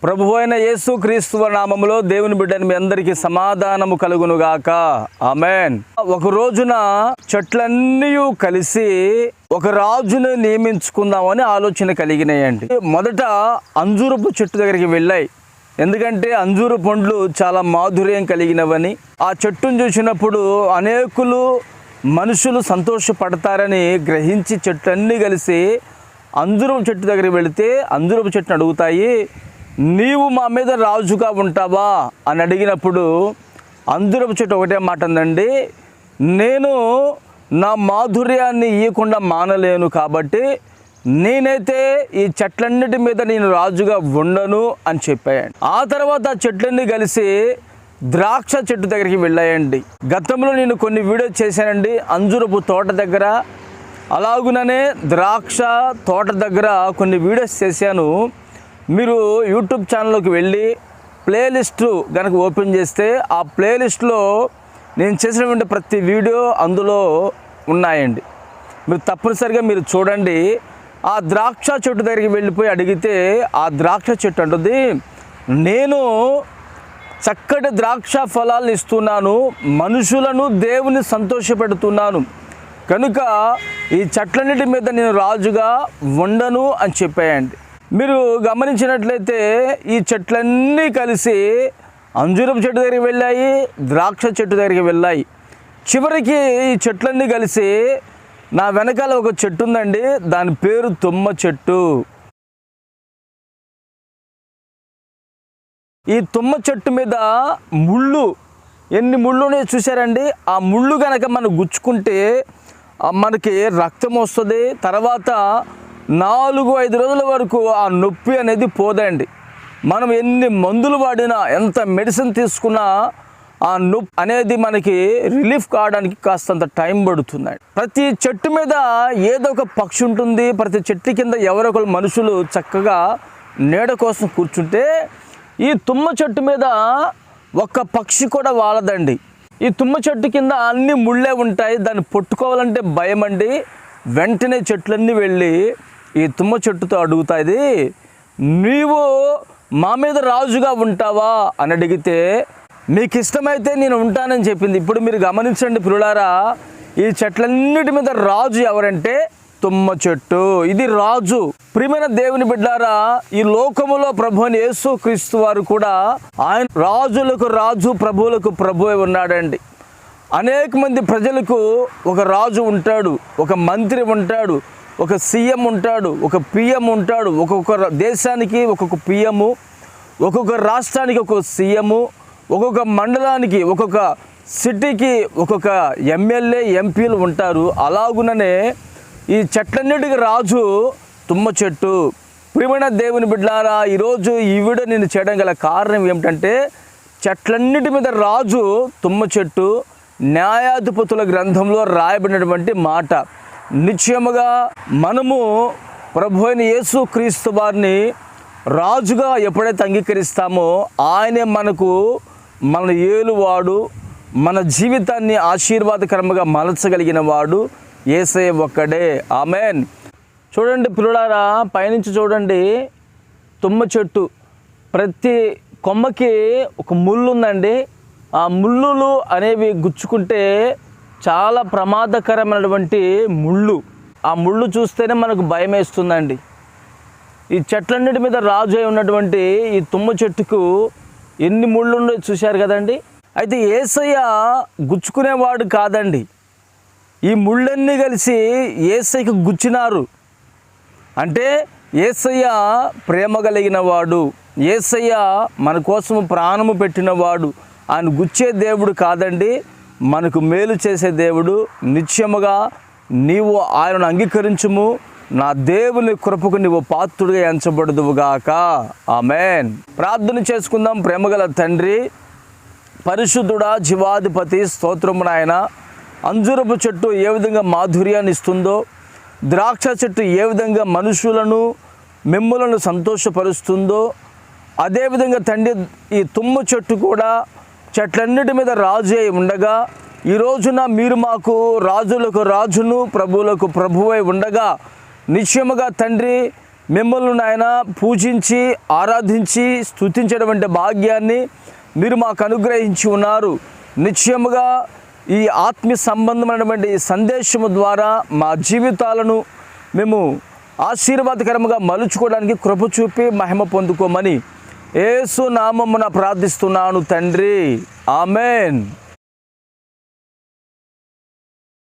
ప్రభువైన యేసు క్రీస్తు నామములో దేవుని బిడ్డని మీ అందరికీ సమాధానము కలుగునుగాక. ఆమేన్. ఒక రోజున చెట్లన్నీ కలిసి ఒక రాజును నియమించుకుందామని ఆలోచన కలిగినాయండి. మొదట అంజూరపు చెట్టు దగ్గరికి వెళ్ళాయి. ఎందుకంటే అంజూరు పండ్లు చాలా మాధుర్యం కలిగినవని, ఆ చెట్టును చూసినప్పుడు అనేకులు మనుషులు సంతోషపడతారని గ్రహించి చెట్లన్నీ కలిసి అంజూరపు చెట్టు దగ్గరికి వెళితే అంజూరపు చెట్టును అడుగుతాయి, నీవు మా మీద రాజుగా ఉంటావా అని అడిగినప్పుడు అంజూరపు చెట్టు ఒకటే మాట అందండి, నేను నా మాధుర్యాన్ని ఇవ్వకుండా మానలేను, కాబట్టి నేనైతే ఈ చెట్లన్నిటి మీద నేను రాజుగా ఉండను అని చెప్పాయండి. ఆ తర్వాత ఆ చెట్లన్నీ కలిసి ద్రాక్ష చెట్టు దగ్గరికి వెళ్ళాయండి. గతంలో నేను కొన్ని వీడియోస్ చేశానండి అంజూరపు తోట దగ్గర, అలాగుననే ద్రాక్ష తోట దగ్గర కొన్ని వీడియోస్ చేశాను. మీరు యూట్యూబ్ ఛానల్లోకి వెళ్ళి ప్లేలిస్ట్ కనుక ఓపెన్ చేస్తే ఆ ప్లేలిస్ట్లో నేను చేసినటువంటి ప్రతి వీడియో అందులో ఉన్నాయండి. మీరు తప్పనిసరిగా మీరు చూడండి. ఆ ద్రాక్ష చెట్టు దగ్గరికి వెళ్ళిపోయి అడిగితే ఆ ద్రాక్ష చెట్టు అంటుంది, నేను చక్కటి ద్రాక్ష ఫలాలను ఇస్తున్నాను, మనుషులను దేవుని సంతోషపెడుతున్నాను, కనుక ఈ చెట్లన్నిటి మీద నేను రాజుగా ఉండను అని చెప్పాయండి. మీరు గమనించినట్లయితే ఈ చెట్లన్నీ కలిసి అంజూరపు చెట్టు దగ్గరికి వెళ్ళాయి, ద్రాక్ష చెట్టు దగ్గరికి వెళ్ళాయి. చివరికి ఈ చెట్లన్నీ కలిసి నా వెనకాల ఒక చెట్టు ఉందండి, దాని పేరు తుమ్మ చెట్టు. ఈ తుమ్మ చెట్టు మీద ముళ్ళు, ఎన్ని ముళ్ళు ఉన్నాయో చూసారండి. ఆ ముళ్ళు కనుక మనం గుచ్చుకుంటే మనకి రక్తం వస్తుంది. తర్వాత 4-5 రోజుల వరకు ఆ నొప్పి అనేది పోదండి. మనం ఎన్ని మందులు వాడినా, ఎంత మెడిసిన్ తీసుకున్నా ఆ నొప్పి అనేది మనకి రిలీఫ్ కావడానికి కాస్తంత టైం పడుతుందండి. ప్రతి చెట్టు మీద ఏదో ఒక పక్షి ఉంటుంది. ప్రతి చెట్టు కింద ఎవరో ఒకరు మనుషులు చక్కగా నీడ కోసం కూర్చుంటే, ఈ తుమ్మ చెట్టు మీద ఒక్క పక్షి కూడా వాలదండి. ఈ తుమ్మ చెట్టు కింద అన్ని ముళ్ళే ఉంటాయి. దాన్ని పట్టుకోవాలంటే భయం అండి. వెంటనే చెట్లన్నీ వెళ్ళి ఈ తుమ్మ చెట్టుతో అడుగుతాయి, నీవు మా మీద రాజుగా ఉంటావా అని అడిగితే, మీకు ఇష్టమైతే నేను ఉంటానని చెప్పింది. ఇప్పుడు మీరు గమనించండి ప్రియులారా, ఈ చెట్లన్నిటి మీద రాజు ఎవరంటే తుమ్మ చెట్టు. ఇది రాజు. ప్రియమైన దేవుని బిడ్డారా, ఈ లోకములో ప్రభువైన యేసు క్రీస్తు వారు కూడా ఆయన రాజులకు రాజు, ప్రభువులకు ప్రభువే ఉన్నాడండి. అనేక మంది ప్రజలకు ఒక రాజు ఉంటాడు, ఒక మంత్రి ఉంటాడు, ఒక సీఎం ఉంటాడు, ఒక పిఎం ఉంటాడు. ఒక్కొక్క దేశానికి ఒక్కొక్క పిఎము, ఒక్కొక్క రాష్ట్రానికి ఒక్కొక్క సీఎము, ఒక్కొక్క మండలానికి ఒక్కొక్క సిటీకి ఒక్కొక్క ఎమ్మెల్యే, ఎంపీలు ఉంటారు. అలాగుననే ఈ చెట్లన్నిటికి రాజు తుమ్మ చెట్టు. ప్రియమైన దేవుని బిడ్డలారా, ఈరోజు ఈ వీడియో నేను చేయడం గల కారణం ఏమిటంటే, చెట్లన్నిటి మీద రాజు తుమ్మ చెట్టు. న్యాయాధిపతుల గ్రంథంలో రాయబడినటువంటి మాట. నిశ్చయముగా మనము ప్రభువైన యేసు క్రీస్తు వారిని రాజుగా ఎప్పుడైతే అంగీకరిస్తామో, ఆయనే మన ఏలువాడు, మన జీవితాన్ని ఆశీర్వాదకరంగా మలచగలిగిన వాడు యేసయ్య ఒక్కడే. ఆమేన్. చూడండి పిల్లారా, పైనుంచి చూడండి తుమ్మ చెట్టు. ప్రతి కొమ్మకి ఒక ముళ్ళు ఉందండి. ఆ ముళ్ళులు అనేవి గుచ్చుకుంటే చాలా ప్రమాదకరమైనటువంటి ముళ్ళు. ఆ ముళ్ళు చూస్తేనే మనకు భయం వేస్తుందండి. ఈ చెట్లన్నిటి మీద రాజు అయి ఉన్నటువంటి ఈ తుమ్మ చెట్టుకు ఎన్ని ముళ్ళు ఉండో చూశారు కదండి. అయితే యేసయ్య గుచ్చుకునేవాడు కాదండి. ఈ ముళ్ళన్నీ కలిసి యేసయ్యకు గుచ్చినారు. అంటే యేసయ్య ప్రేమ కలిగిన వాడు, యేసయ్య మన కోసం ప్రాణము పెట్టినవాడు. ఆయన గుచ్చే దేవుడు కాదండి, మనకు మేలు చేసే దేవుడు. నిత్యముగా నీవు ఆయనను అంగీకరించుము, నా దేవుని కృపకు నీవు పాత్రుడిగా ఎంచబడుదువుగాక. ఆమేన్. ప్రార్థన చేసుకుందాం. ప్రేమగల తండ్రి, పరిశుద్ధుడా, జీవాధిపతి, స్తోత్రము నాయన. అంజూరపు చెట్టు ఏ విధంగా మాధుర్యాన్ని ఇస్తుందో, ద్రాక్ష చెట్టు ఏ విధంగా మనుషులను మిమ్ములను సంతోషపరుస్తుందో, అదేవిధంగా తండ్రి ఈ తుమ్మ చెట్టు కూడా చెట్లన్నిటి మీద రాజు అయి ఉండగా, ఈ రోజున మీరు మాకు రాజులకు రాజును, ప్రభువులకు ప్రభువై ఉండగా, నిశ్చయముగా తండ్రి మిమ్మల్ని నాయన పూజించి ఆరాధించి స్తుతించేటువంటి భాగ్యాన్ని మీరు మాకు అనుగ్రహించి ఉన్నారు. నిశ్చయముగా ఈ ఆత్మీయ సంబంధమైనటువంటి సందేశము ద్వారా మా జీవితాలను మేము ఆశీర్వాదకరంగా మలుచుకోవడానికి కృప చూపి మహిమ పొందుకోమని యేసు నామమున ప్రార్థిస్తున్నాను తండ్రి. ఆమెన్.